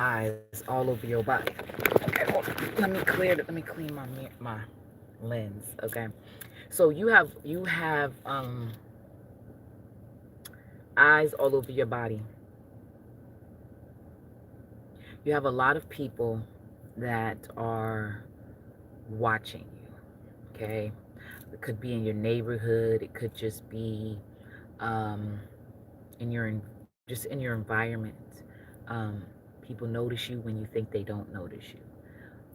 eyes all over your body. Okay, hold on. Let me clean my lens. Okay. So you have eyes all over your body. You have a lot of people that are watching you. Okay. It could be in your neighborhood. It could just be um, in your just in your environment. Um, People notice you when you think they don't notice you.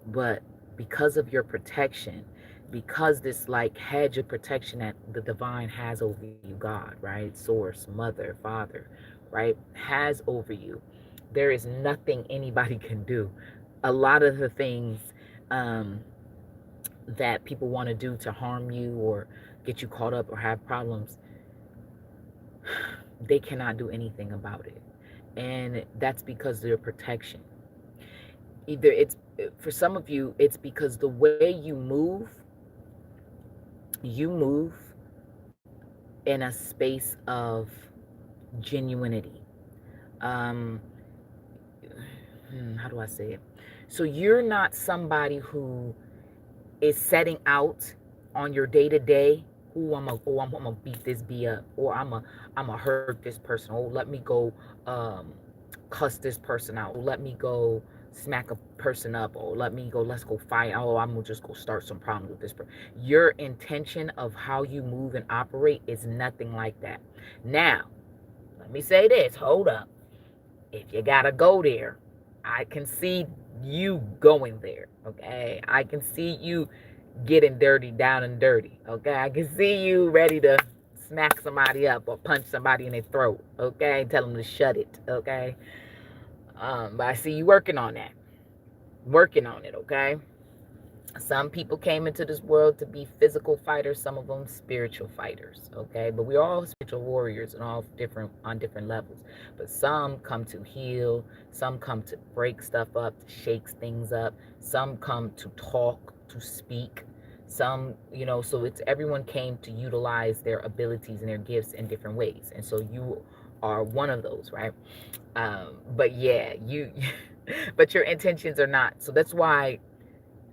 But because of your protection, because this like hedge of protection that the divine has over you, God, right? Source, mother, father, right? Has over you. There is nothing anybody can do. A lot of the things um, that people want to do to harm you or get you caught up or have problems, they cannot do anything about it. And that's because of your protection. Either it's for some of you, it's because the way you move in a space of genuinity. Um, how do I say it? So you're not somebody who is setting out on your day to day. I'm gonna beat this B up, or I'm gonna hurt this person. Oh, let me go um, cuss this person out. Let me go smack a person up. Or let's go fight. Oh, I'm gonna just go start some problems with this person. Your intention of how you move and operate is nothing like that. Now, let me say this. Hold up. If you gotta go there, I can see you going there. Okay. I can see you getting dirty, down and dirty. Okay. I can see you ready to smack somebody up or punch somebody in their throat. Okay. Tell them to shut it. Okay. But I see you working on that. Working on it. Okay. Some people came into this world to be physical fighters, some of them spiritual fighters, okay? But we're all spiritual warriors and all different on different levels. But some come to heal, some come to break stuff up, to shake things up, some come to talk, to speak. Some, so it's everyone came to utilize their abilities and their gifts in different ways. And so you are one of those, right? But yeah, you but your intentions are not. So that's why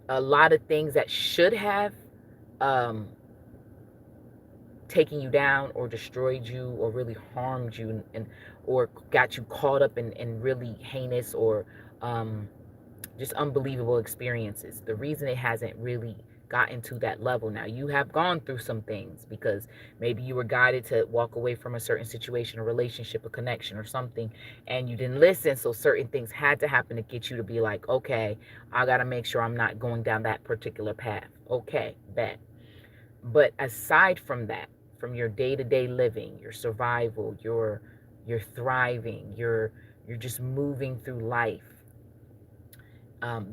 a lot of things that should have um, taken you down or destroyed you or really harmed you and or got you caught up in really heinous or um, just unbelievable experiences. The reason it hasn't really gotten to that level now, you have gone through some things because maybe you were guided to walk away from a certain situation, a relationship, a connection, or something, and you didn't listen. So certain things had to happen to get you to be like, okay, I got to make sure I'm not going down that particular path. Okay, bet. But aside from that, from your day-to-day living, your survival, your thriving, you're just moving through life.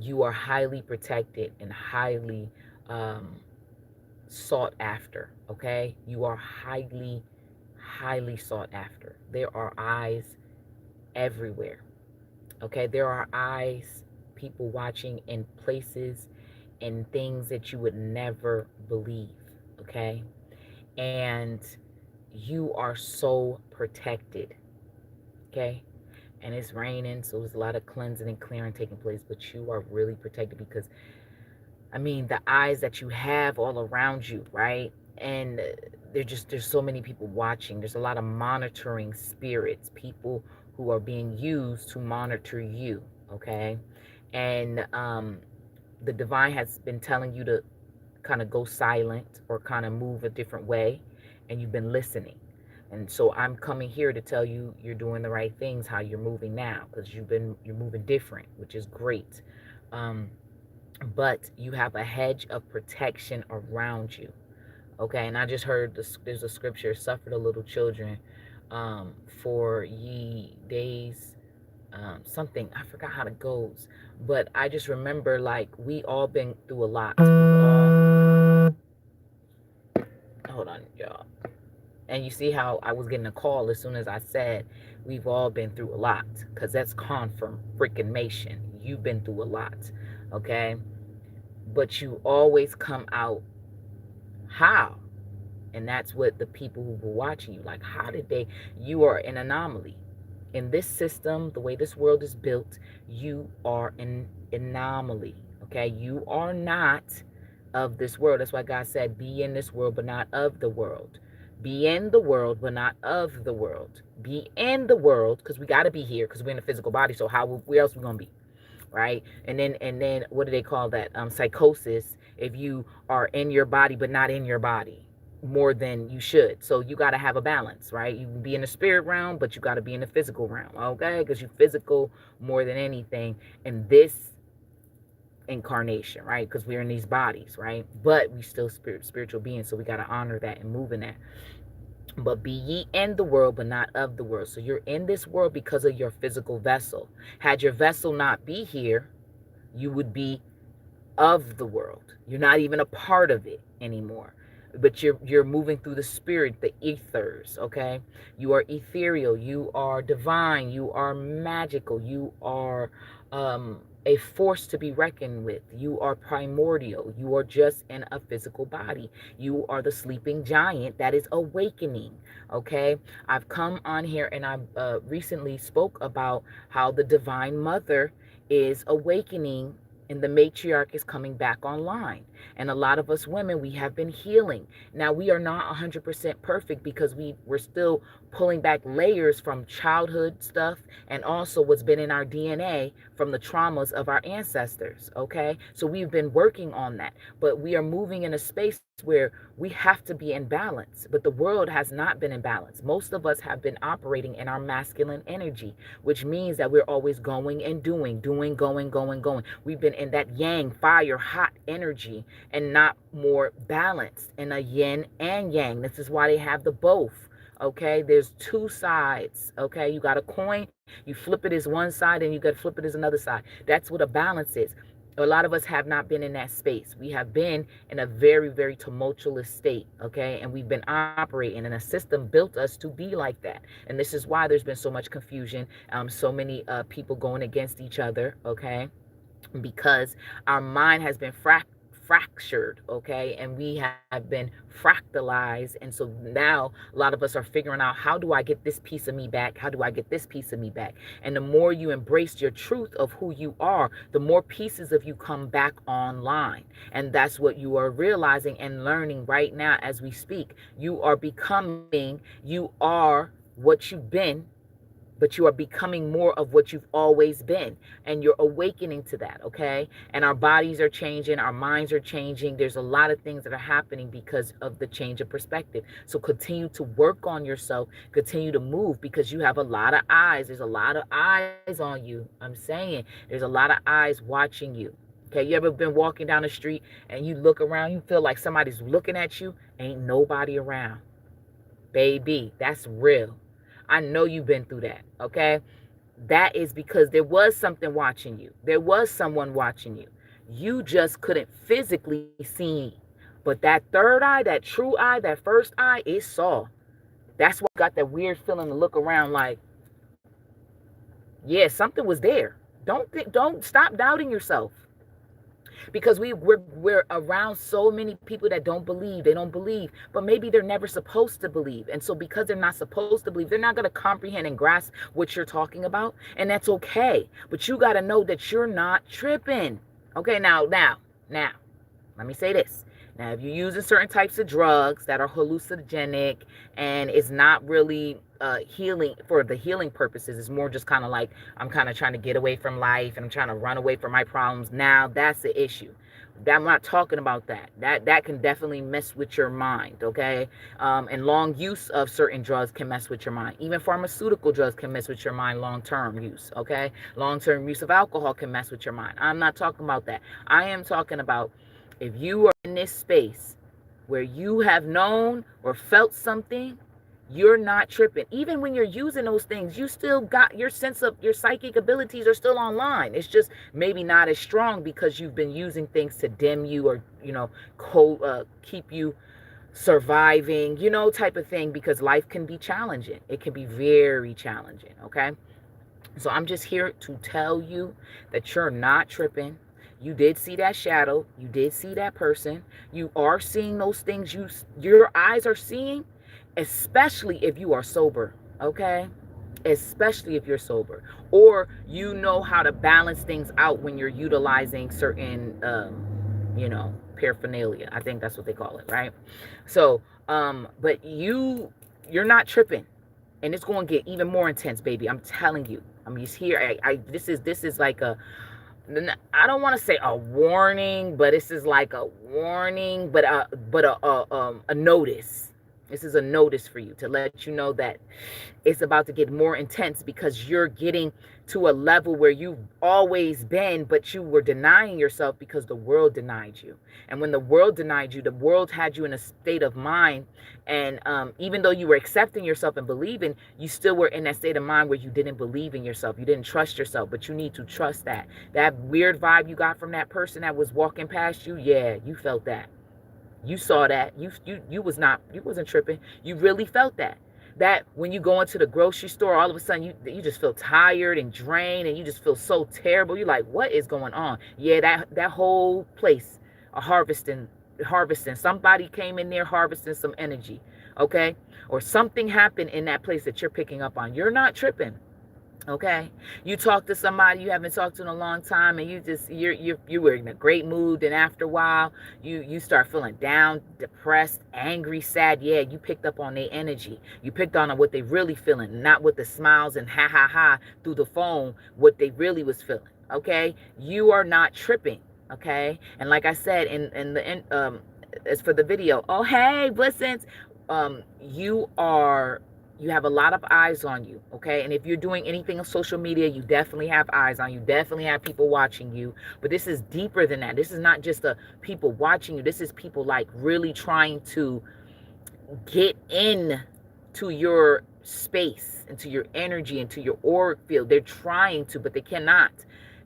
You are highly protected and highly um, sought after. Okay, you are highly sought after. There are eyes everywhere. Okay, there are eyes, people watching in places and things that you would never believe. Okay, and you are so protected. Okay, and it's raining, so there's a lot of cleansing and clearing taking place, but you are really protected because I mean, the eyes that you have all around you, right? And there's so many people watching. There's a lot of monitoring spirits, people who are being used to monitor you, okay? And the divine has been telling you to kind of go silent or kind of move a different way, and you've been listening. And so I'm coming here to tell you you're doing the right things, how you're moving now, because you're moving different, which is great. Um, but you have a hedge of protection around you. Okay, and I just heard there's a scripture: "Suffer the little children, for ye days." Something I forgot how it goes, but I just remember like we all been through a lot. Hold on, y'all. And you see how I was getting a call as soon as I said we've all been through a lot, because that's confirm freaking mation. You've been through a lot, okay? But you always come out how? And that's what the people who were watching you, like, how did they, you are an anomaly. In this system, the way this world is built, you are an anomaly. Okay, you are not of this world. That's why God said, be in this world, but not of the world. Be in the world, but not of the world. Be in the world, because we got to be here, because we're in a physical body. So where else we gonna be, right? And then what do they call that? Psychosis. If you are in your body, but not in your body more than you should. So you got to have a balance, right? You can be in the spirit realm, but you got to be in the physical realm, okay? Because you physical more than anything in this incarnation, right? Because we're in these bodies, right? But we still spiritual beings, so we got to honor that and move in that. But be ye in the world, but not of the world. So you're in this world because of your physical vessel. Had your vessel not be here, you would be of the world. You're not even a part of it anymore. But you're moving through the spirit, the ethers, okay? You are ethereal, you are divine, you are magical, you are a force to be reckoned with. You are primordial. You are just in a physical body. You are the sleeping giant that is awakening, okay? I've come on here and I recently spoke about how the Divine Mother is awakening and the matriarch is coming back online. And a lot of us women, we have been healing. Now, we are not 100% perfect because we're still pulling back layers from childhood stuff and also what's been in our DNA from the traumas of our ancestors, okay? So we've been working on that, but we are moving in a space where we have to be in balance, but the world has not been in balance. Most of us have been operating in our masculine energy, which means that we're always going and doing, going. We've been in that yang, fire, hot energy and not more balanced in a yin and yang. This is why they have the both. Okay, there's two sides. Okay, you got a coin, you flip it as one side and you got to flip it as another side. That's what a balance is. A lot of us have not been in that space. We have been in a very, very tumultuous state, okay? And we've been operating, and a system built us to be like that. And this is why there's been so much confusion, so many people going against each other, okay? Because our mind has been fractured, okay, and we have been fractalized. And so now a lot of us are figuring out, how do I get this piece of me back? How do I get this piece of me back? And the more you embrace your truth of who you are, the more pieces of you come back online. And that's what you are realizing and learning right now as we speak. You are becoming, you are what you've been, but you are becoming more of what you've always been, and you're awakening to that, okay? And our bodies are changing, our minds are changing. There's a lot of things that are happening because of the change of perspective. So continue to work on yourself, continue to move, because you have a lot of eyes. There's a lot of eyes on you. I'm saying there's a lot of eyes watching you. Okay, you ever been walking down the street and you look around, you feel like somebody's looking at you, ain't nobody around. Baby, that's real. I know you've been through that, okay? That is because there was something watching you. There was someone watching you. You just couldn't physically see. But that third eye, that true eye, that first eye, it saw. That's why I got that weird feeling to look around like, yeah, something was there. Don't stop doubting yourself. Because we're around so many people that don't believe. They don't believe, but maybe they're never supposed to believe. And so because they're not supposed to believe, they're not going to comprehend and grasp what you're talking about, and that's okay. But you got to know that you're not tripping. Okay, now let me say this. Now, if you're using certain types of drugs that are hallucinogenic and it's not really healing for the healing purposes, it's more just kind of like, I'm kind of trying to get away from life and I'm trying to run away from my problems. Now, that's the issue. I'm not talking about that. That can definitely mess with your mind, okay? And long use of certain drugs can mess with your mind. Even pharmaceutical drugs can mess with your mind, long-term use, okay? Long-term use of alcohol can mess with your mind. I'm not talking about that. I am talking about, if you are in this space where you have known or felt something, you're not tripping. Even when you're using those things, you still got your sense of your psychic abilities are still online. It's just maybe not as strong because you've been using things to dim you or, keep you surviving, type of thing, because life can be challenging. It can be very challenging, okay? So I'm just here to tell you that you're not tripping. You did see that shadow. You did see that person. You are seeing those things your eyes are seeing, especially if you are sober, okay? especially if you're sober, or you know how to balance things out when you're utilizing certain paraphernalia. I think that's what they call it, right? So but you're not tripping, and it's going to get even more intense, baby. I'm telling you. I'm just here. This is like a, I don't want to say a warning, but this is like a warning, but a notice. This is a notice for you to let you know that it's about to get more intense, because you're getting to a level where you've always been, but you were denying yourself because the world denied you. And when the world denied you, the world had you in a state of mind. And even though you were accepting yourself and believing, you still were in that state of mind where you didn't believe in yourself. You didn't trust yourself, but you need to trust that. That weird vibe you got from that person that was walking past you, yeah, you felt that. You saw that. You wasn't tripping. You really felt that. That when you go into the grocery store, all of a sudden you just feel tired and drained, and you just feel so terrible. You're like, what is going on? Yeah, that whole place, harvesting. Somebody came in there harvesting some energy, okay? Or something happened in that place that you're picking up on. You're not tripping. Okay, you talk to somebody you haven't talked to in a long time, and you were in a great mood. Then after a while, you start feeling down, depressed, angry, sad. Yeah, you picked up on their energy. You picked on what they really feeling, not with the smiles and ha ha ha through the phone. What they really was feeling. Okay, you are not tripping. Okay, and like I said as for the video, oh hey, blessings, you are, you have a lot of eyes on you, okay? And if you're doing anything on social media, you definitely have eyes on you. Definitely have people watching you. But this is deeper than that. This is not just the people watching you. This is people like really trying to get in to your space, into your energy, into your auric field. They're trying to, but they cannot,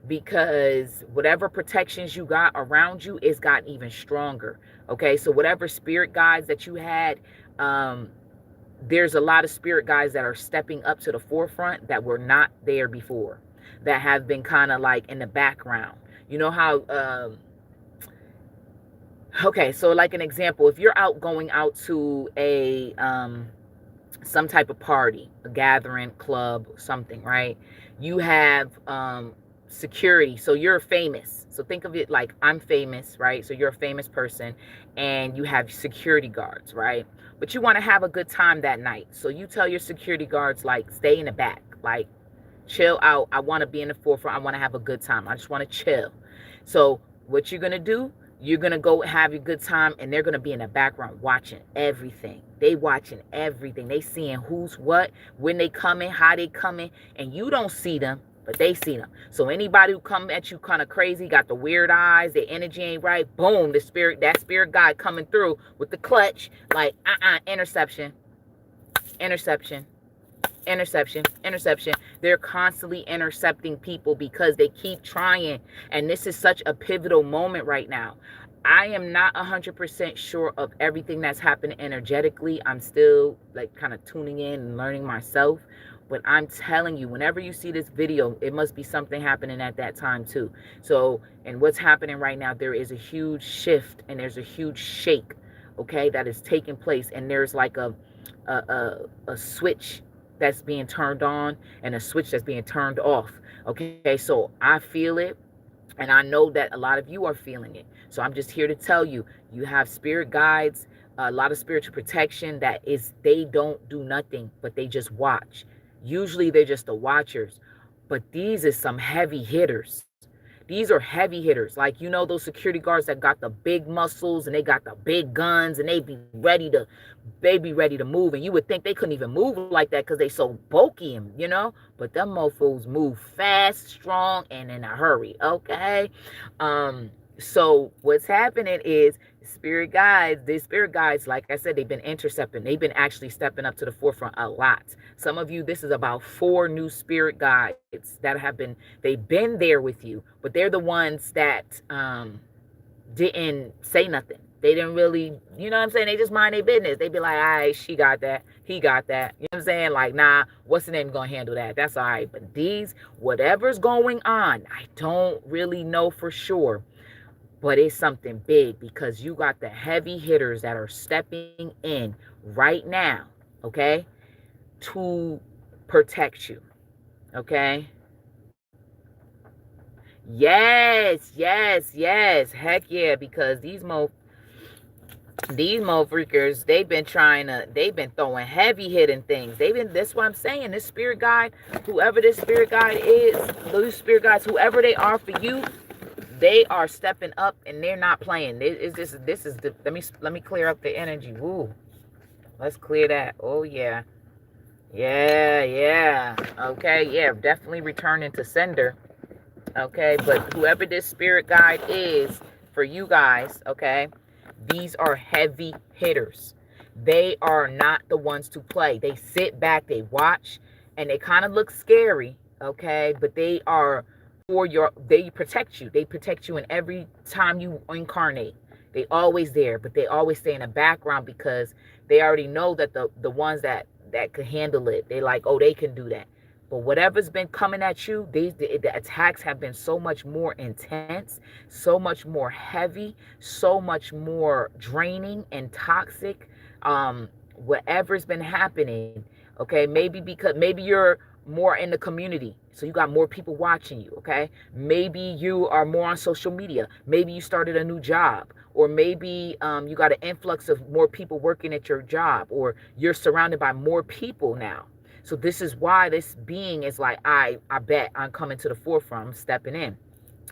because whatever protections you got around you is gotten even stronger. Okay, so whatever spirit guides that you had, there's a lot of spirit guides that are stepping up to the forefront that were not there before, that have been kind of like in the background. You know how okay, so like an example, if you're going out to a some type of party, a gathering, club, something, right? You have security. So you're famous. So think of it like I'm famous, right? So you're a famous person, and you have security guards, right? But you want to have a good time that night. So you tell your security guards, like, stay in the back, like, chill out. I want to be in the forefront. I want to have a good time. I just want to chill. So what you're going to do, you're going to go have a good time, and they're going to be in the background watching everything. They watching everything. They seeing who's what, when they coming, how they coming, and you don't see them, but they see them. So anybody who come at you kind of crazy, got the weird eyes, their energy ain't right, boom, that spirit guy coming through with the clutch, like, interception, interception, interception, interception. They're constantly intercepting people because they keep trying. And this is such a pivotal moment right now. I am not 100% sure of everything that's happening energetically. I'm still like kind of tuning in and learning myself. But I'm telling you, whenever you see this video, it must be something happening at that time too. So, and what's happening right now, there is a huge shift and there's a huge shake, okay, that is taking place. And there's like a switch that's being turned on and a switch that's being turned off. Okay, so I feel it, and I know that a lot of you are feeling it. So I'm just here to tell you, you have spirit guides, a lot of spiritual protection that is, they don't do nothing, but they just watch. Usually they're just the watchers, but these is some heavy hitters. These are heavy hitters. Like, you know, those security guards that got the big muscles and they got the big guns, and they be ready to move. And you would think they couldn't even move like that because they so bulky, and you know, but them mofos move fast, strong, and in a hurry. Okay. So what's happening is these spirit guides, like I said, they've been intercepting. They've been actually stepping up to the forefront a lot. Some of you, this is about 4 new spirit guides that they've been there with you, but they're the ones that didn't say nothing. They didn't really, you know what I'm saying? They just mind their business. They be like, all right, she got that. He got that. You know what I'm saying? Like, nah, what's the name going to handle that? That's all right. But these, whatever's going on, I don't really know for sure. But it's something big, because you got the heavy hitters that are stepping in right now, okay, to protect you. Okay? Yes, yes, yes. Heck yeah, because these motherfuckers, they've been throwing heavy hitting things. That's what I'm saying. This spirit guide, whoever this spirit guide is, those spirit guides, whoever they are for you, they are stepping up and they're not playing. This is the, let me clear up the energy. Woo. Let's clear that. Oh yeah. Yeah, yeah. Okay, yeah, definitely returning to sender. Okay, but whoever this spirit guide is for you guys, okay, these are heavy hitters. They are not the ones to play. They sit back, they watch, and they kind of look scary, okay, but they are they protect you. They protect you in every time you incarnate. They always there, but they always stay in the background because they already know that the ones that could handle it, they like, oh, they can do that. But whatever's been coming at you, the attacks have been so much more intense, so much more heavy, so much more draining and toxic. Whatever's been happening, okay, maybe you're more in the community, so you got more people watching you, okay? Maybe you are more on social media. Maybe you started a new job, or maybe you got an influx of more people working at your job, or you're surrounded by more people now. So this is why this being is like, I bet I'm coming to the forefront, I'm stepping in.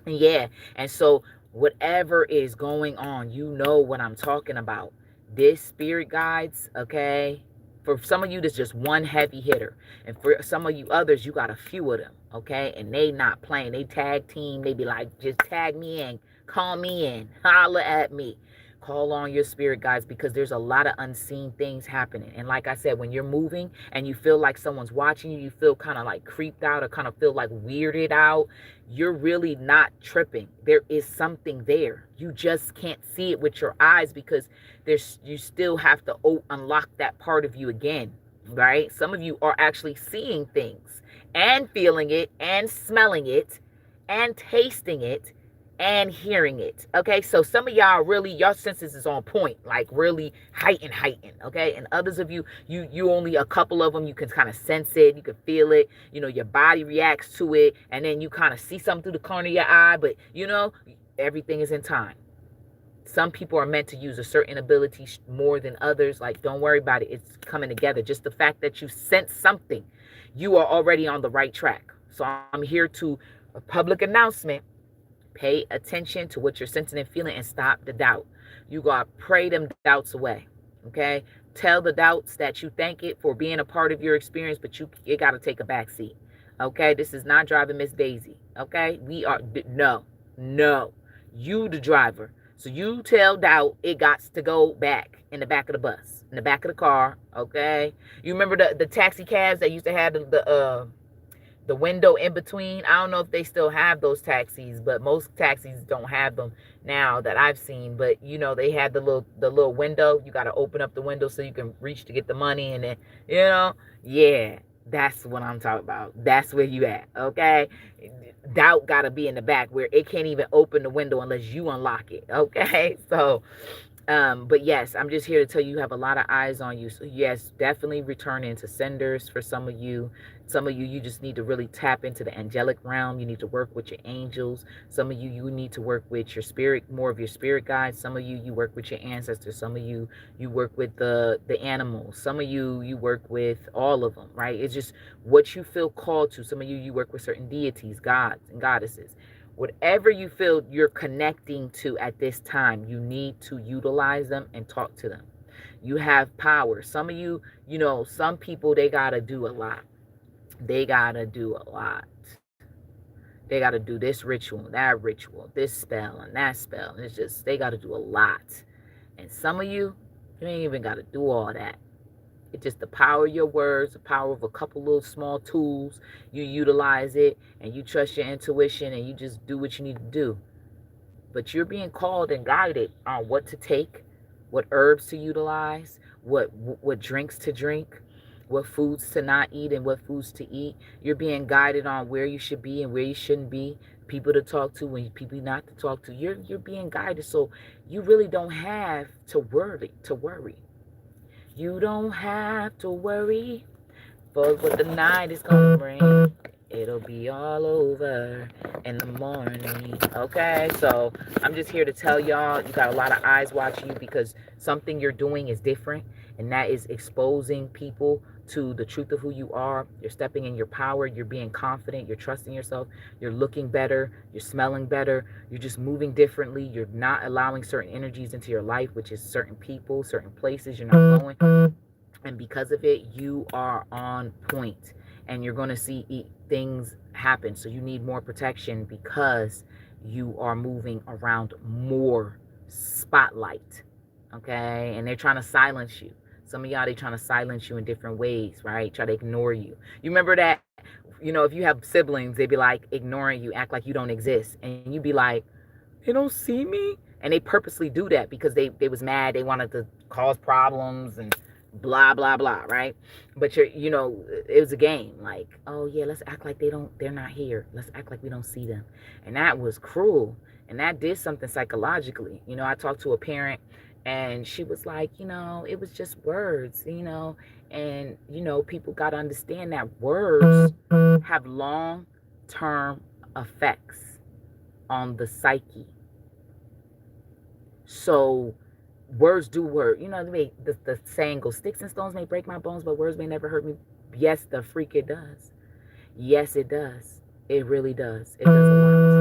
And yeah, and so whatever is going on, you know what I'm talking about. This spirit guides, okay? For some of you, there's just one heavy hitter. And for some of you others, you got a few of them, okay? And they not playing. They tag team. They be like, just tag me in. Call me in. Holla at me. Call on your spirit guides, because there's a lot of unseen things happening. And like I said, when you're moving and you feel like someone's watching you, you feel kind of like creeped out or kind of feel like weirded out, you're really not tripping. There is something there. You just can't see it with your eyes because you still have to unlock that part of you again, right? Some of you are actually seeing things and feeling it and smelling it and tasting it and hearing it. Okay, so some of y'all really, your senses is on point, like really heightened. Okay, and others of you only a couple of them, you can kind of sense it, you can feel it, your body reacts to it, and then you kind of see something through the corner of your eye, but everything is in time. Some people are meant to use a certain ability more than others. Like, don't worry about it, it's coming together. Just the fact that you sense something, you are already on the right track. So I'm here to a public announcement. Pay attention to what you're sensing and feeling and stop the doubt. You got to pray them doubts away. Okay? Tell the doubts that you thank it for being a part of your experience, but it got to take a back seat. Okay? This is not driving Miss Daisy. Okay? No. You the driver. So you tell doubt it got to go back in the back of the bus, in the back of the car. Okay? You remember the taxi cabs that used to have the window in between? I don't know if they still have those taxis, but most taxis don't have them now that I've seen. But they had the little window. You got to open up the window so you can reach to get the money, and then yeah, that's what I'm talking about. That's where you at. Okay, doubt got to be in the back where it can't even open the window unless you unlock it. Okay, so but yes, I'm just here to tell you, you have a lot of eyes on you. So yes, definitely return into senders for some of you. Some of you, you just need to really tap into the angelic realm. You need to work with your angels. Some of you, you need to work with your spirit, more of your spirit guides. Some of you, you work with your ancestors. Some of you, you work with the animals. Some of you, you work with all of them, right? It's just what you feel called to. Some of you, you work with certain deities, gods and goddesses. Whatever you feel you're connecting to at this time, you need to utilize them and talk to them. You have power. Some of you, some people, they got to do a lot. They got to do a lot. They got to do this ritual, that ritual, this spell and that spell. And it's just, they got to do a lot. And some of you, you ain't even got to do all that. It's just the power of your words, the power of a couple little small tools. You utilize it and you trust your intuition and you just do what you need to do. But you're being called and guided on what to take, what herbs to utilize, what drinks to drink, what foods to not eat and what foods to eat. You're being guided on where you should be and where you shouldn't be, people to talk to and people not to talk to. You're being guided, so you really don't have to worry. You don't have to worry. For what the night is gonna bring, it'll be all over in the morning. Okay, so I'm just here to tell y'all, you got a lot of eyes watching you because something you're doing is different, and that is exposing people to the truth of who you are. You're stepping in your power, you're being confident, you're trusting yourself, you're looking better, you're smelling better, you're just moving differently, you're not allowing certain energies into your life, which is certain people, certain places you're not going. And because of it, you are on point, and you're going to see things happen. So you need more protection because you are moving around more spotlight. Okay, and they're trying to silence you. Some of y'all, they trying to silence you in different ways, right? Try to ignore you. You remember that, if you have siblings, they'd be like ignoring you, act like you don't exist, and you'd be like, they don't see me. And they purposely do that because they was mad, they wanted to cause problems and blah blah blah, right? But it was a game, like, oh yeah, let's act like they're not here, let's act like we don't see them. And that was cruel, and that did something psychologically. I talked to a parent, and she was like, it was just words, and people got to understand that words have long term effects on the psyche. So words do work. The saying goes, sticks and stones may break my bones, but words may never hurt me. Yes, the freak it does. Yes, it does. It really does. It does a lot.